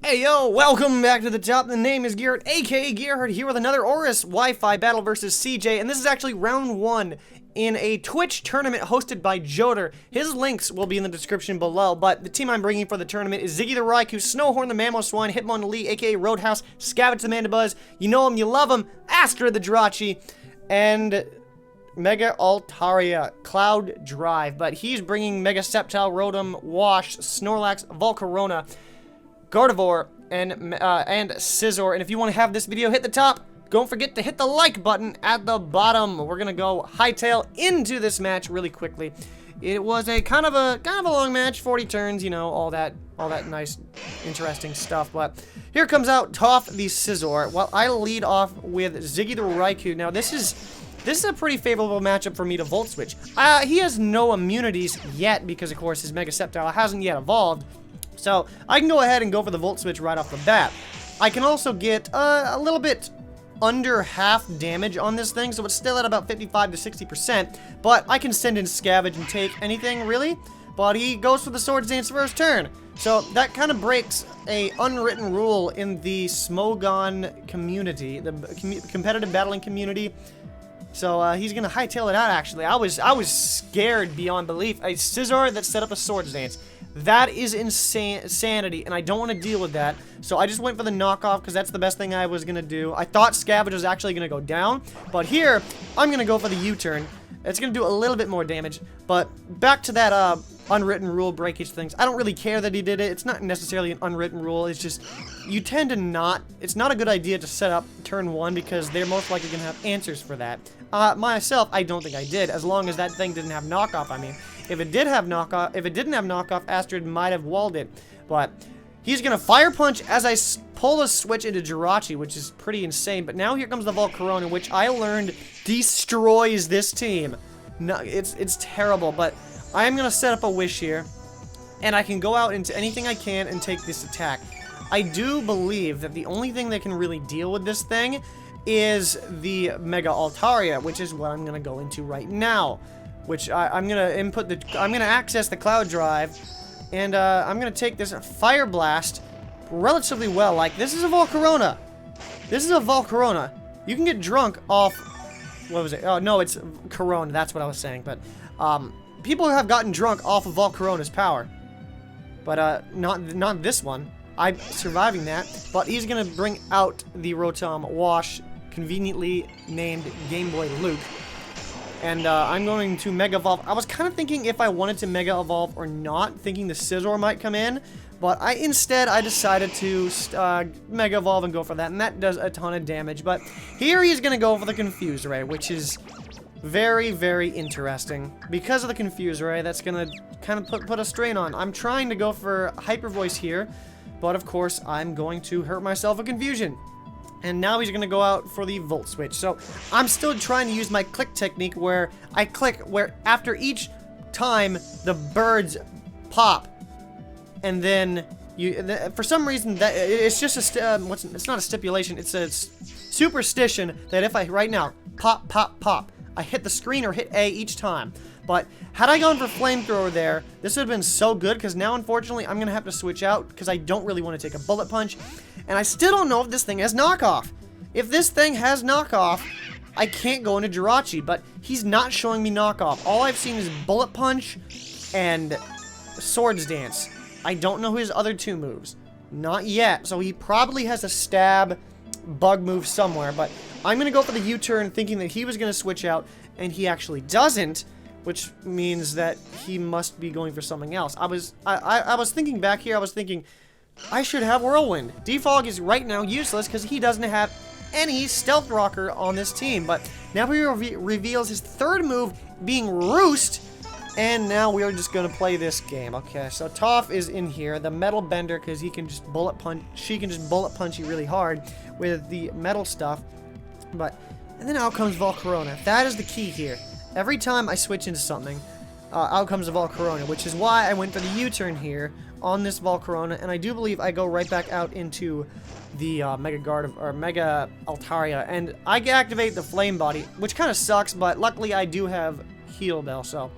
Hey yo, welcome back to the top. The name is Gearhart, aka Gearhart, here with another ORAS Wi-Fi battle versus CJ, and this is actually round 1 in a Twitch tournament hosted by Joedor. His links will be in the description below, but the team I'm bringing for the tournament is Ziggy the Raikou, Snowhorn the Mamoswine, Hitmon the Lee, aka Roadhouse, Scavenge the Mandibuzz, you know him, you love him, Astra the Jirachi, and Mega Altaria, Cloud Drive, but he's bringing Mega Sceptile, Rotom, Wash, Snorlax, Volcarona, Gardevoir, and Scizor. And if you want to have this video hit the top, don't forget to hit the like button at the bottom. We're gonna go hightail into this match really quickly. It was a kind of a long match, 40 turns, you know, all that nice, interesting stuff. But here comes out Toph the Scizor, while I lead off with Ziggy the Raikou. Now this is a pretty favorable matchup for me to Volt Switch. He has no immunities yet because, of course, his Mega Sceptile hasn't yet evolved. So I can go ahead and go for the Volt Switch right off the bat. I can also get a little bit under half damage on this thing, so it's still at about 55 to 60%, but I can send in Scavenge and take anything, really. But he goes for the Swords Dance first turn. So that kind of breaks a unwritten rule in the Smogon community, the competitive battling community. So he's gonna hightail it out. Actually, I was scared beyond belief. A Scizor that set up a Swords Dance. That is insanity, and I don't want to deal with that. So I just went for the knockoff because that's the best thing I was gonna do. I thought Scavenge was actually gonna go down, but here I'm gonna go for the U-turn. It's gonna do a little bit more damage. But back to that unwritten rule breakage things. I don't really care that he did it. It's not necessarily an unwritten rule. It's just you tend to not. It's not a good idea to set up turn 1 because they're most likely gonna have answers for that. Myself, I don't think I did. As long as that thing didn't have knockoff. I mean, if it did have knockoff, if it didn't have knockoff, Astrid might have walled it. But he's gonna Fire Punch as I pull a switch into Jirachi, which is pretty insane. But now here comes the Volcarona, which I learned destroys this team. No, it's terrible, but I am gonna set up a Wish here, and I can go out into anything I can and take this attack. I do believe that the only thing that can really deal with this thing is the Mega Altaria, which is what I'm gonna go into right now. Which I'm gonna access the Cloud Drive, and I'm gonna take this Fire Blast relatively well. Like, this is a Volcarona. This is a Volcarona. You can get drunk off, what was it? Oh no, it's Corona. That's what I was saying. But people have gotten drunk off of Volcarona's power, but not this one. I'm surviving that. But he's gonna bring out the Rotom Wash, conveniently named Game Boy Luke. And I'm going to Mega Evolve. I was kind of thinking if I wanted to Mega Evolve or not, thinking the Scizor might come in. But instead, I decided to Mega Evolve and go for that. And that does a ton of damage. But here he's going to go for the Confuse Ray, which is very, very interesting. Because of the Confuse Ray, that's going to kind of put a strain on. I'm trying to go for Hyper Voice here. But of course, I'm going to hurt myself with Confusion. And now he's going to go out for the Volt Switch. So I'm still trying to use my click technique where I click where after each time the birds pop. And then for some reason that it's just it's not a stipulation, it's a superstition that if I right now pop pop pop, I hit the screen or hit A each time. But had I gone for Flamethrower there, this would have been so good, because now, unfortunately, I'm going to have to switch out, because I don't really want to take a Bullet Punch. And I still don't know if this thing has knockoff. If this thing has knockoff, I can't go into Jirachi, but he's not showing me knockoff. All I've seen is Bullet Punch and Swords Dance. I don't know his other 2 moves. Not yet, so he probably has a Stab Bug move somewhere, but I'm going to go for the U-turn thinking that he was going to switch out, and he actually doesn't. Which means that he must be going for something else. I was thinking back here, I was thinking, I should have Whirlwind. Defog is right now useless because he doesn't have any Stealth Rocker on this team. But now he reveals his 3rd move being Roost. And now we are just going to play this game. Okay, so Toph is in here. The Metal Bender, because he can just Bullet Punch. She can just Bullet Punch you really hard with the metal stuff. And then out comes Volcarona. That is the key here. Every time I switch into something, out comes a Volcarona, which is why I went for the U-turn here on this Volcarona, and I do believe I go right back out into the Mega Altaria, and I activate the Flame Body, which kind of sucks, but luckily I do have Heal Bell, so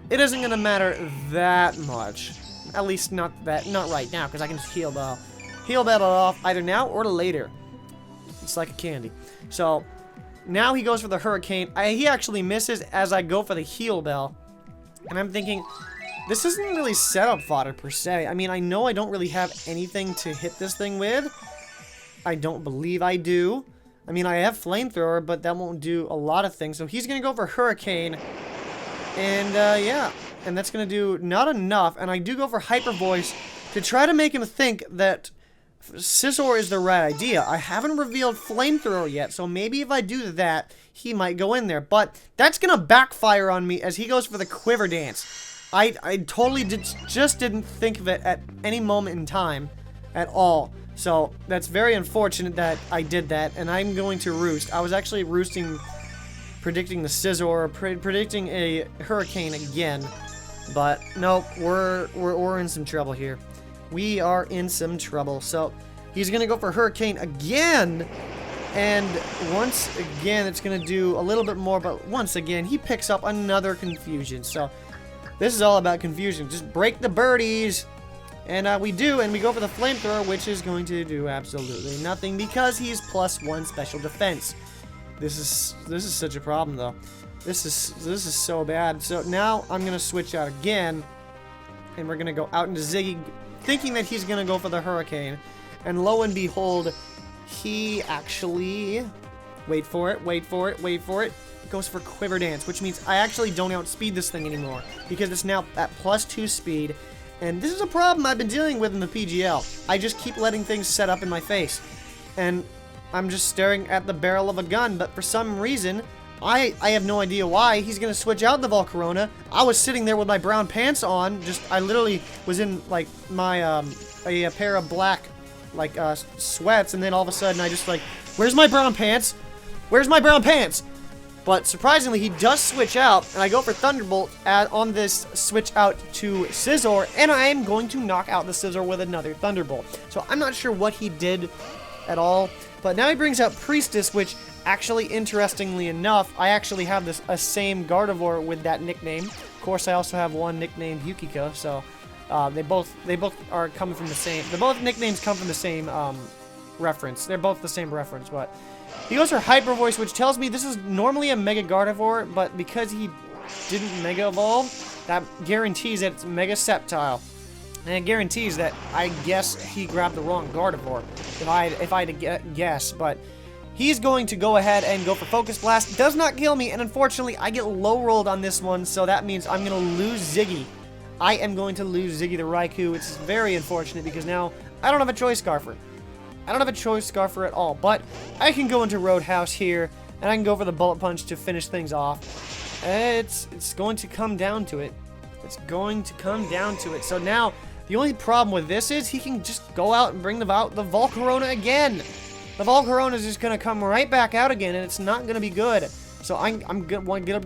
it isn't going to matter that much. At least not right now, because I can just Heal Bell. heal battle off either now or later. It's like a candy. So now he goes for the hurricane. He actually misses as I go for the heal bell. And I'm thinking, this isn't really setup fodder per se. I mean, I know I don't really have anything to hit this thing with. I don't believe I do. I mean, I have flamethrower, but that won't do a lot of things. So he's going to go for hurricane. And yeah, and that's going to do not enough. And I do go for hyper voice to try to make him think that Scizor is the right idea. I haven't revealed flamethrower yet, so maybe if I do that, he might go in there. But that's going to backfire on me as he goes for the quiver dance. I totally just didn't think of it at any moment in time at all. So that's very unfortunate that I did that, and I'm going to roost. I was actually roosting, predicting the Scizor, predicting a hurricane again. But nope, we're in some trouble here. We are in some trouble. So he's gonna go for hurricane again, and once again it's gonna do a little bit more. But once again he picks up another confusion. So this is all about confusion. Just break the birdies, and we do, and we go for the flamethrower, which is going to do absolutely nothing because he's +1 special defense. This is such a problem though. This is so bad. So now I'm gonna switch out again, and we're gonna go out into Ziggy, thinking that he's gonna go for the hurricane, and lo and behold, he actually, wait for it, goes for quiver dance, which means I actually don't outspeed this thing anymore because it's now at +2 speed, and this is a problem I've been dealing with in the PGL. I just keep letting things set up in my face, and I'm just staring at the barrel of a gun, but for some reason, I have no idea why. He's gonna switch out the Volcarona. I was sitting there with my brown pants on. I literally was in like my a pair of black like sweats, and then all of a sudden I just like, where's my brown pants? Where's my brown pants? But surprisingly, he does switch out, and I go for Thunderbolt on this switch out to Scizor, and I am going to knock out the Scizor with another Thunderbolt. So I'm not sure what he did at all, but now he brings out Priestess, which actually, interestingly enough, I actually have a same Gardevoir with that nickname. Of course, I also have one nicknamed Yukiko, so they both are coming from the same. Both nicknames come from the same reference. They're both the same reference, but he goes for Hyper Voice, which tells me this is normally a Mega Gardevoir, but because he didn't Mega Evolve, that guarantees that it's Mega Sceptile. And it guarantees that I guess he grabbed the wrong Gardevoir, if I had to guess, but he's going to go ahead and go for Focus Blast. Does not kill me, and unfortunately, I get low rolled on this one, so that means I'm going to lose Ziggy. I am going to lose Ziggy the Raikou. It's very unfortunate because now I don't have a Choice Scarfer. I don't have a Choice Scarfer at all, but I can go into Roadhouse here, and I can go for the Bullet Punch to finish things off. It's going to come down to it. It's going to come down to it. So now, the only problem with this is he can just go out and bring the Volcarona again. The Volcarona is just going to come right back out again, and it's not going to be good. So I'm going to get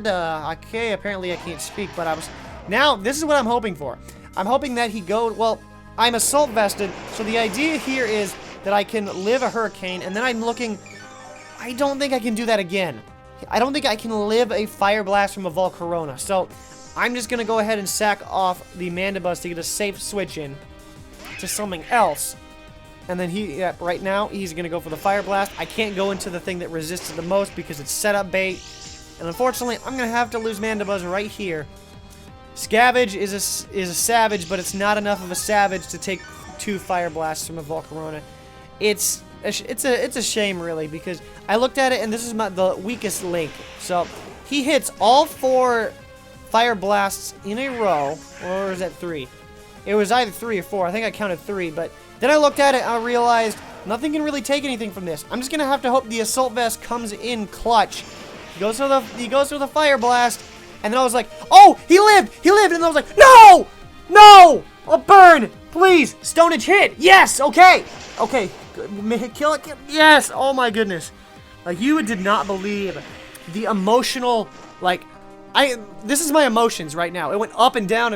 okay, apparently I can't speak, but now, this is what I'm hoping for. I'm hoping that well, I'm Assault Vested, so the idea here is that I can live a Hurricane, and then I'm looking, I don't think I can do that again. I don't think I can live a Fire Blast from a Volcarona, so I'm just going to go ahead and sack off the Mandibuzz to get a safe switch in to something else. And then right now, he's going to go for the Fire Blast. I can't go into the thing that resists it the most because it's setup bait. And unfortunately, I'm going to have to lose Mandibuzz right here. Scavenge is a savage, but it's not enough of a savage to take 2 Fire Blasts from a Volcarona. It's a shame, really, because I looked at it, and this is the weakest link. So he hits all 4 Fire Blasts in a row, or is that 3? It was either 3 or 4. I think I counted 3, but then I looked at it and I realized nothing can really take anything from this. I'm just gonna have to hope the Assault Vest comes in clutch. He goes for the Fire Blast, and then I was like, oh, he lived, and then I was like, no, a burn, please, Stonage hit, yes, okay, kill it, yes, oh my goodness, like you did not believe the emotional, like. This is my emotions right now. It went up and down,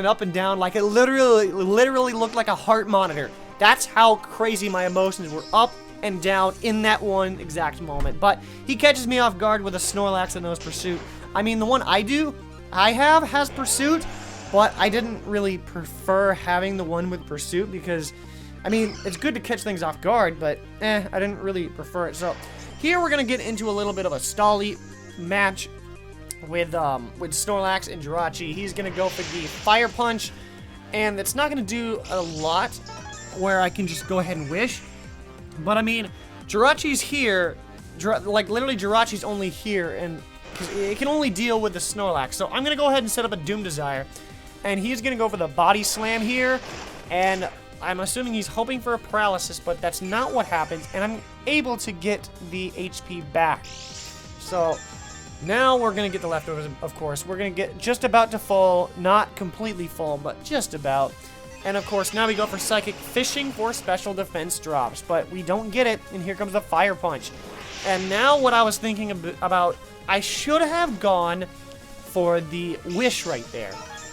like it literally looked like a heart monitor. That's how crazy my emotions were, up and down in that one exact moment. But he catches me off guard with a Snorlax that knows Pursuit. I mean, the one I have has Pursuit, but I didn't really prefer having the one with Pursuit because I mean, it's good to catch things off guard, but I didn't really prefer it. So here we're gonna get into a little bit of a stally match with Snorlax and Jirachi. He's gonna go for the Fire Punch, and it's not gonna do a lot where I can just go ahead and wish. But I mean, Jirachi's here, like literally Jirachi's only here, and it can only deal with the Snorlax. So I'm gonna go ahead and set up a Doom Desire, and he's gonna go for the Body Slam here, and I'm assuming he's hoping for a Paralysis, but that's not what happens, and I'm able to get the HP back. So now we're going to get the leftovers, of course. We're going to get just about to full, not completely full, but just about. And of course, now we go for Psychic, fishing for special defense drops, but we don't get it, and here comes the Fire Punch. And now what I was thinking about, I should have gone for the Wish right there.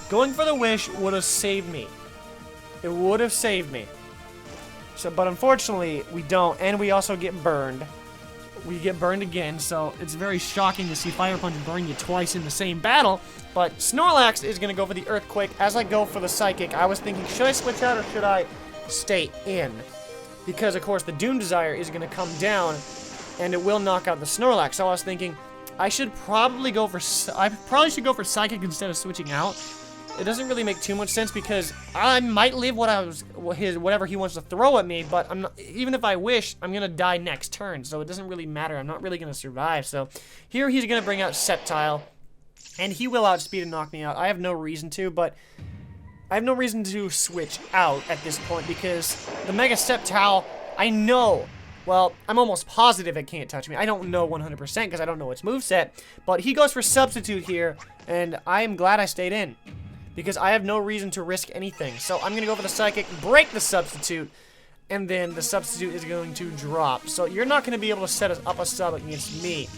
Going for the Wish would have saved me. It would have saved me. So, but unfortunately, we don't, and we also get burned. We get burned again, so it's very shocking to see Fire Punch burn you twice in the same battle. But Snorlax is going to go for the Earthquake. As I go for the Psychic, I was thinking, should I switch out or should I stay in? Because, of course, the Doom Desire is going to come down, and it will knock out the Snorlax. So I was thinking, I should probably go for Psychic instead of switching out. It doesn't really make too much sense because I might live whatever he wants to throw at me, but I'm not, even if I wish, I'm gonna die next turn, so it doesn't really matter. I'm not really gonna survive. So here he's gonna bring out Sceptile, and he will outspeed and knock me out. I have no reason to, but I have no reason to switch out at this point because the Mega Sceptile, I know. Well, I'm almost positive it can't touch me. I don't know 100% because I don't know its moveset, but he goes for Substitute here, and I am glad I stayed in, because I have no reason to risk anything. So I'm going to go for the Psychic, break the Substitute, and then the Substitute is going to drop. So you're not going to be able to set up a sub against me.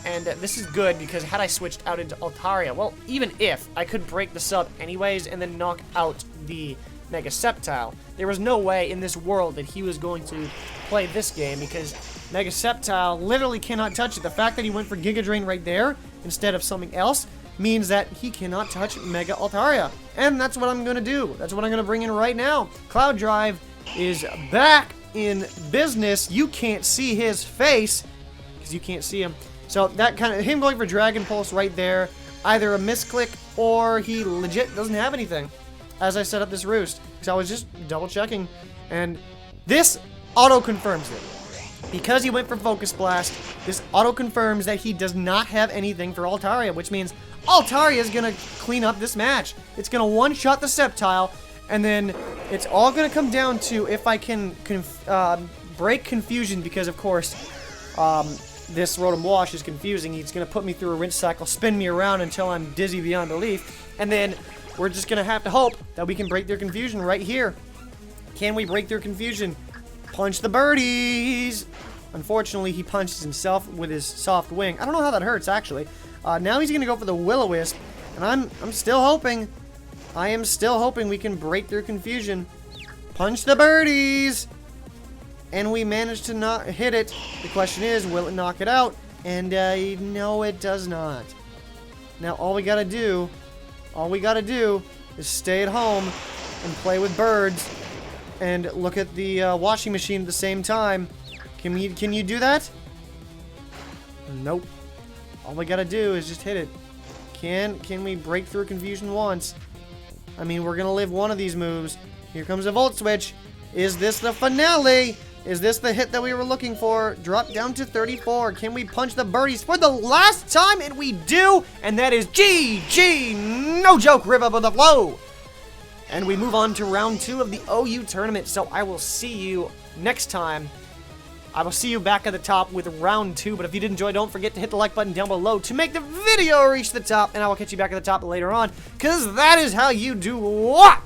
And this is good, because had I switched out into Altaria, well, even if, I could break the sub anyways and then knock out the Mega Sceptile. There was no way in this world that he was going to play this game, because Mega Sceptile literally cannot touch it. The fact that he went for Giga Drain right there instead of something else means that he cannot touch Mega Altaria. And that's what I'm going to do. That's what I'm going to bring in right now. Cloud Drive is back in business. You can't see his face because you can't see him. So that kind of, him going for Dragon Pulse right there, either a misclick or he legit doesn't have anything as I set up this roost. Because I was just double checking, and this auto confirms it. Because he went for Focus Blast, this auto confirms that he does not have anything for Altaria, which means Altaria is going to clean up this match. It's going to one-shot the Sceptile, and then it's all going to come down to if I can break Confusion, because, of course, this Rotom Wash is confusing. He's going to put me through a rinse cycle, spin me around until I'm dizzy beyond belief, and then we're just going to have to hope that we can break their Confusion right here. Can we break their Confusion? Punch the birdies! Unfortunately, he punches himself with his soft wing. I don't know how that hurts, actually. Now he's going to go for the Will-O-Wisp, and I'm still hoping. I am still hoping we can break their Confusion. Punch the birdies! And we managed to not hit it. The question is, will it knock it out? And no, it does not. Now all we gotta do is stay at home and play with birds and look at the washing machine at the same time. Can you do that? Nope. All we gotta do is just hit it. Can we break through Confusion once? I mean, we're gonna live one of these moves. Here comes a Volt Switch. Is this the finale? Is this the hit that we were looking for? Drop down to 34. Can we punch the birdies for the last time? And we do. And that is GG. No joke. Rip up of the flow. And we move on to round 2 of the OU tournament. So I will see you next time. I will see you back at the top with round 2. But if you did enjoy, don't forget to hit the like button down below to make the video reach the top. And I will catch you back at the top later on, because that is how you do what?